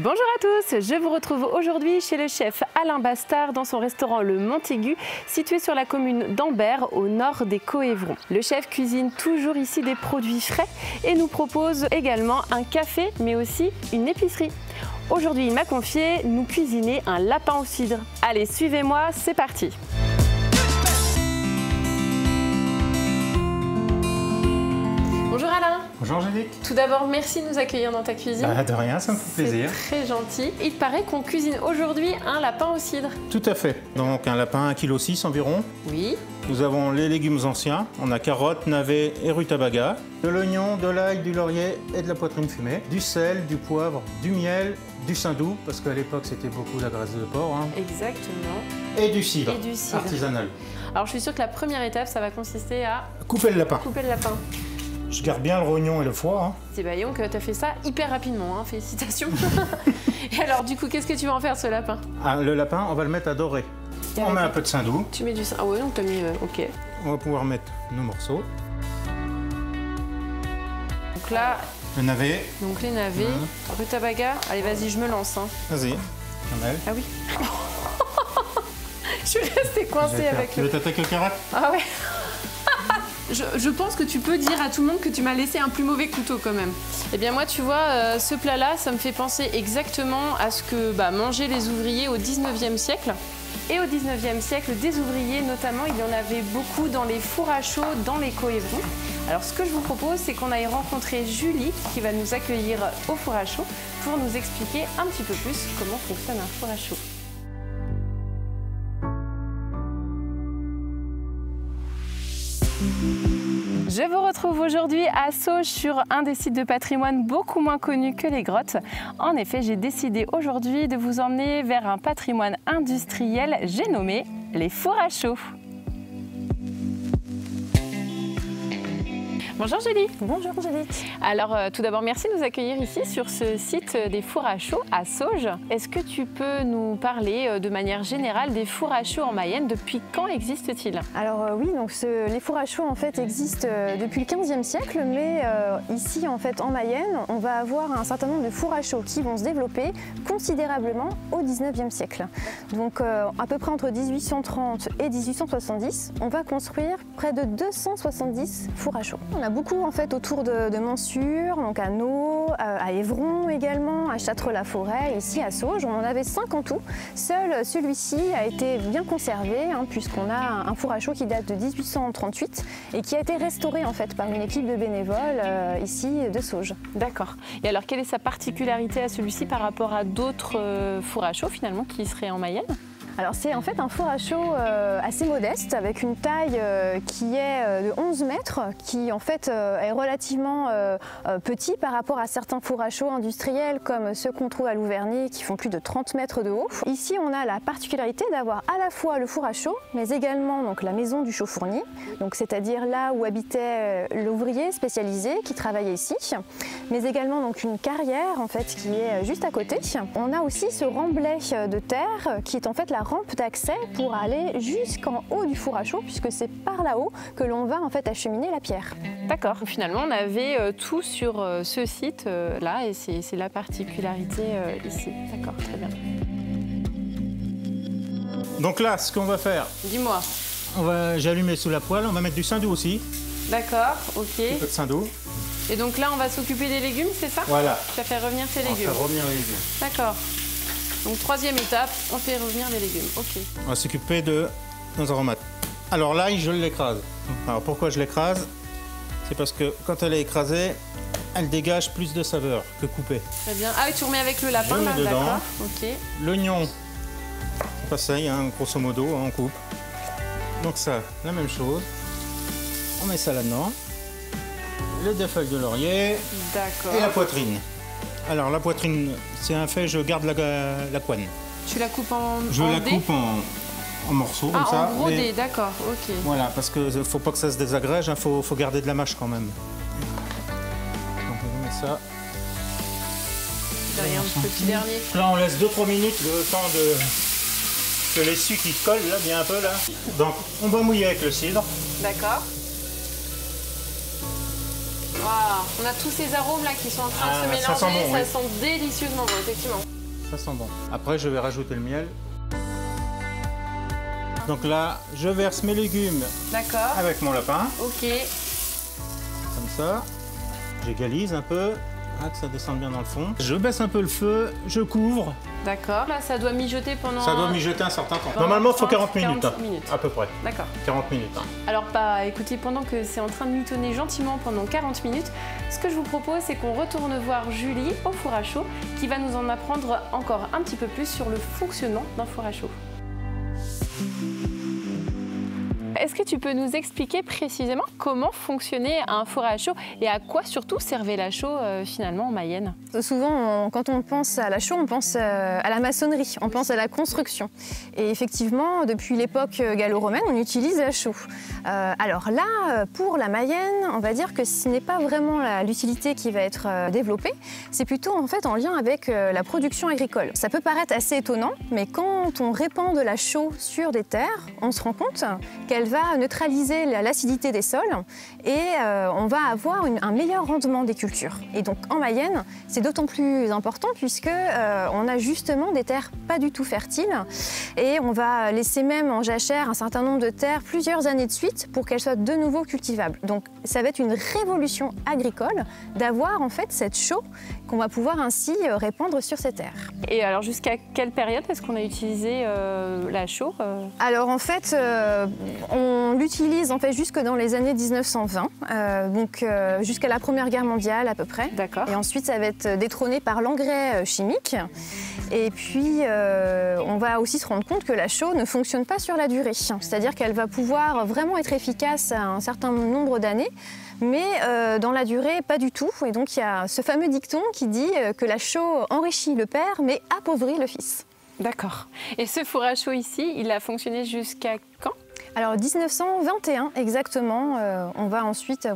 Bonjour à tous, je vous retrouve aujourd'hui chez le chef Alain Bastard dans son restaurant Le Montaigu, situé sur la commune d'Ambert, au nord des Coëvrons. Le chef cuisine toujours ici des produits frais et nous propose également un café, mais aussi une épicerie. Aujourd'hui, il m'a confié nous cuisiner un lapin au cidre. Allez, suivez-moi, c'est parti! Bonjour Alain. Bonjour Angélique. Tout d'abord, merci de nous accueillir dans ta cuisine. De rien, ça me fait plaisir. C'est très gentil. Il paraît qu'on cuisine aujourd'hui un lapin au cidre. Tout à fait. Donc un lapin 1,6 kg environ. Oui. Nous avons les légumes anciens. On a carottes, navets et rutabaga. De l'oignon, de l'ail, du laurier et de la poitrine fumée. Du sel, du poivre, du miel, du saindoux, parce qu'à l'époque c'était beaucoup la graisse de porc. Exactement. Et du cidre, cidre artisanal. Alors je suis sûre que la première étape, ça va consister à couper le lapin. Couper le lapin. Je garde bien le rognon et le foie. C'est voyons que tu as fait ça hyper rapidement, félicitations. Et alors du coup, qu'est-ce que tu vas en faire ce lapin? Le lapin, on va le mettre à dorer. On met un peu de saindoux. Tu mets du saindoux. Ah ouais, donc tu as mis... ok. On va pouvoir mettre nos morceaux. Donc là... Le navet. Donc les navets, rutabaga. Allez, vas-y, je me lance. Vas-y, Amel. Ah oui. Je suis restée coincée avec Tu veux t'attaquer aux carottes? Ah ouais. Je pense que tu peux dire à tout le monde que tu m'as laissé un plus mauvais couteau quand même. Eh bien moi, tu vois, ce plat-là, ça me fait penser exactement à ce que mangeaient les ouvriers au 19e siècle. Et au 19e siècle, des ouvriers notamment, il y en avait beaucoup dans les fours à chaud, dans les Coëvrons. Alors ce que je vous propose, c'est qu'on aille rencontrer Julie, qui va nous accueillir au four à chaud, pour nous expliquer un petit peu plus comment fonctionne un four à chaud. Je vous retrouve aujourd'hui à Sauges sur un des sites de patrimoine beaucoup moins connu que les grottes. En effet, j'ai décidé aujourd'hui de vous emmener vers un patrimoine industriel, j'ai nommé les fours à chaud. Bonjour Julie. Bonjour Angélique. Alors tout d'abord, merci de nous accueillir ici sur ce site des fours à chaud à Sauges. Est-ce que tu peux nous parler de manière générale des fours à chaud en Mayenne? Depuis quand existent-ils? Alors oui, donc les fours à chaud en fait existent depuis le 15e siècle, mais ici en fait en Mayenne, on va avoir un certain nombre de fours à chaud qui vont se développer considérablement au 19e siècle. Donc à peu près entre 1830 et 1870, on va construire près de 270 fours à chaud. On a beaucoup en fait autour de Montsûrs, donc à Naux, à Évron également, à Châtres-la-Forêt, ici à Sauges. On en avait 5 en tout. Seul celui-ci a été bien conservé, puisqu'on a un four à chaud qui date de 1838 et qui a été restauré en fait par une équipe de bénévoles ici de Sauges. D'accord. Et alors quelle est sa particularité à celui-ci par rapport à d'autres fours à chaud finalement qui seraient en Mayenne? Alors c'est en fait un four à chaud assez modeste avec une taille qui est de 11 mètres, qui en fait est relativement petit par rapport à certains fours à chaud industriels comme ceux qu'on trouve à Louverné qui font plus de 30 mètres de haut. Ici on a la particularité d'avoir à la fois le four à chaud mais également donc, la maison du chaud-fournier, c'est-à-dire là où habitait l'ouvrier spécialisé qui travaillait ici, mais également donc, une carrière en fait qui est juste à côté. On a aussi ce remblai de terre qui est en fait la rampe d'accès pour aller jusqu'en haut du four à chaud puisque c'est par là-haut que l'on va en fait acheminer la pierre. D'accord, finalement on avait tout sur ce site là et c'est la particularité ici. D'accord, très bien. Donc là, ce qu'on va faire, dis-moi. J'ai allumé sous la poêle, on va mettre du saindoux aussi. D'accord, ok. Un peu de saindoux. Et donc là on va s'occuper des légumes, c'est ça? Voilà. Tu vas faire revenir tes légumes. On va faire revenir les légumes. D'accord. Donc troisième étape, on fait revenir les légumes. Ok. On va s'occuper de nos aromates. Alors l'ail, je l'écrase. Alors pourquoi je l'écrase? C'est parce que quand elle est écrasée, elle dégage plus de saveur que coupée. Très bien. Ah oui, tu remets avec le lapin je là, mets dedans. D'accord. Ok. L'oignon, c'est pareil, grosso modo, on coupe. Donc ça, la même chose. On met ça là-dedans. Les deux feuilles de laurier. D'accord. Et la poitrine. Alors la poitrine, c'est un fait, je garde la couenne. Tu la coupes en Je la coupe en morceaux comme ça. En gros dés, d'accord, ok. Voilà, parce qu'il ne faut pas que ça se désagrège, faut garder de la mâche quand même. Donc on met ça. Derrière un petit dernier. Là on laisse 2-3 minutes le temps que les sucres qui collent là, bien un peu là. Donc on va mouiller avec le cidre. D'accord. Wow. On a tous ces arômes là qui sont en train de se mélanger, ça sent bon, ça sent délicieusement bon, effectivement. Ça sent bon. Après, je vais rajouter le miel. Donc là, je verse mes légumes avec mon lapin. Ok. Comme ça. J'égalise un peu, que ça descende bien dans le fond. Je baisse un peu le feu, je couvre. D'accord. Là, ça doit mijoter pendant... Ça doit mijoter un certain temps. Normalement, il faut 40 minutes. 40 minutes. À peu près. D'accord. 40 minutes. Alors, écoutez, pendant que c'est en train de mitonner gentiment pendant 40 minutes, ce que je vous propose, c'est qu'on retourne voir Julie au four à chaud, qui va nous en apprendre encore un petit peu plus sur le fonctionnement d'un four à chaud. Est-ce que tu peux nous expliquer précisément comment fonctionnait un four à chaux et à quoi surtout servait la chaux finalement en Mayenne? Souvent, quand on pense à la chaux, on pense à la maçonnerie, on pense à la construction. Et effectivement, depuis l'époque gallo-romaine, on utilise la chaux. Alors là, pour la Mayenne, on va dire que ce n'est pas vraiment l'utilité qui va être développée, c'est plutôt en fait en lien avec la production agricole. Ça peut paraître assez étonnant, mais quand on répand de la chaux sur des terres, on se rend compte qu'elle va neutraliser l'acidité des sols et on va avoir un meilleur rendement des cultures. Et donc en Mayenne, c'est d'autant plus important puisque on a justement des terres pas du tout fertiles et on va laisser même en jachère un certain nombre de terres plusieurs années de suite pour qu'elles soient de nouveau cultivables. Donc ça va être une révolution agricole d'avoir en fait cette chaux qu'on va pouvoir ainsi répandre sur ces terres. Et alors jusqu'à quelle période est-ce qu'on a utilisé la chaux Alors en fait, on l'utilise en fait jusque dans les années 1920, donc jusqu'à la Première Guerre mondiale à peu près. D'accord. Et ensuite ça va être détrôné par l'engrais chimique. Et puis on va aussi se rendre compte que la chaux ne fonctionne pas sur la durée. C'est-à-dire qu'elle va pouvoir vraiment être efficace à un certain nombre d'années, mais dans la durée, pas du tout. Et donc il y a ce fameux dicton qui dit que la chaux enrichit le père, mais appauvrit le fils. D'accord. Et ce four à chaux ici, il a fonctionné jusqu'à quand ? Alors 1921 exactement, on va ensuite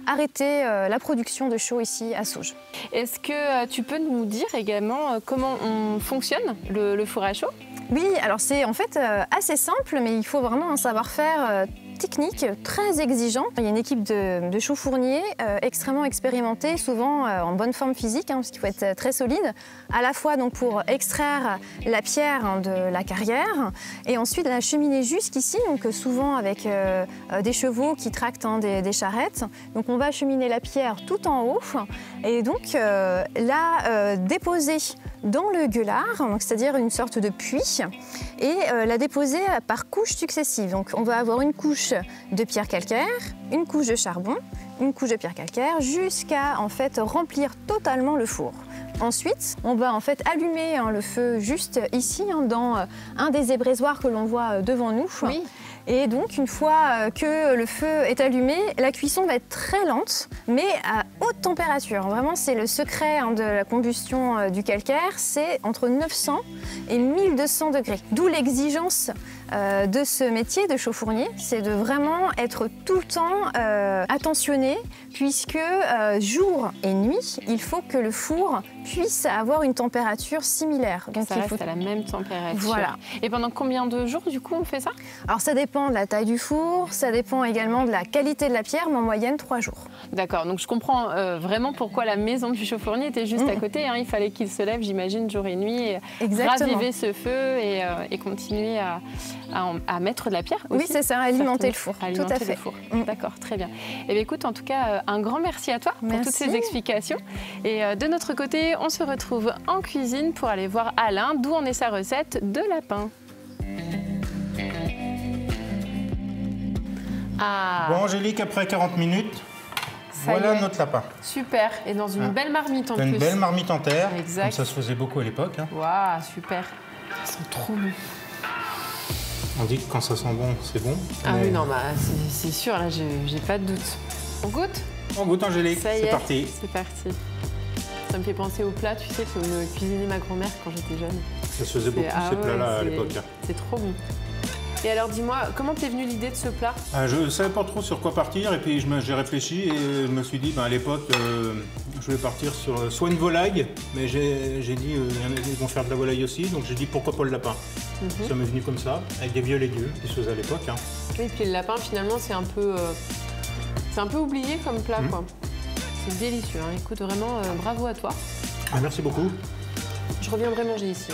arrêter la production de chaux ici à Sauges. Est-ce que tu peux nous dire également comment on fonctionne le four à chaux ? Oui, alors c'est en fait assez simple, mais il faut vraiment un savoir-faire technique, très exigeant. Il y a une équipe de chauffourniers extrêmement expérimentés, souvent en bonne forme physique, parce qu'il faut être très solide, à la fois donc, pour extraire la pierre de la carrière et ensuite la cheminer jusqu'ici, donc souvent avec des chevaux qui tractent des charrettes. Donc on va cheminer la pierre tout en haut et donc la déposer dans le gueulard, c'est-à-dire une sorte de puits, et la déposer par couches successives. Donc on va avoir une couche de pierre calcaire, une couche de charbon, une couche de pierre calcaire, jusqu'à en fait remplir totalement le four. Ensuite, on va en fait allumer le feu juste ici, dans un des ébraisoirs que l'on voit devant nous. Oui. Et donc, une fois que le feu est allumé, la cuisson va être très lente, mais à haute température. Vraiment, c'est le secret de la combustion du calcaire, c'est entre 900 et 1200 degrés. D'où l'exigence de ce métier de chauffournier, c'est de vraiment être tout le temps attentionné, puisque jour et nuit, il faut que le four puisse avoir une température similaire. Donc ça reste à la même température. Voilà. Et pendant combien de jours, du coup, on fait ça ? Alors ça dépend de la taille du four, ça dépend également de la qualité de la pierre, mais en moyenne 3 jours. D'accord, donc je comprends vraiment pourquoi la maison du chauffournier était juste à côté. Il fallait qu'il se lève, j'imagine, jour et nuit, et raviver ce feu et continuer à mettre de la pierre aussi. Oui, c'est ça, alimenter le four. Alimenter tout à fait. Le four. D'accord, très bien. Et bien, écoute, en tout cas, un grand merci à toi pour toutes ces explications. Et de notre côté, on se retrouve en cuisine pour aller voir Alain, d'où en est sa recette de lapin. Bon, Angélique, après 40 minutes, voilà notre lapin. Super, et dans une belle marmite en plus. Une belle marmite en terre, exact. Comme ça se faisait beaucoup à l'époque. Waouh, super. Ils sont trop bons. On dit que quand ça sent bon, c'est bon. Ah oui, non, c'est sûr, là, j'ai pas de doute. On goûte ? On goûte, Angélique, c'est parti. C'est parti. Ça me fait penser au plat, tu sais, que me cuisinait ma grand-mère quand j'étais jeune. Ça se faisait beaucoup, ces plats-là, à l'époque. C'est trop bon. Et alors, dis-moi, comment t'es venue l'idée de ce plat ? Je ne savais pas trop sur quoi partir, et puis j'ai réfléchi et je me suis dit, à l'époque, je voulais partir sur soit une volaille, mais j'ai dit, ils vont faire de la volaille aussi, donc j'ai dit, pourquoi pas le lapin. Ça m'est venu comme ça, avec des vieux légumes, qui se faisaient à l'époque. Oui, et puis le lapin, finalement, c'est un peu oublié comme plat, quoi. C'est délicieux, Écoute, vraiment, bravo à toi. Merci beaucoup. Je reviendrai manger ici.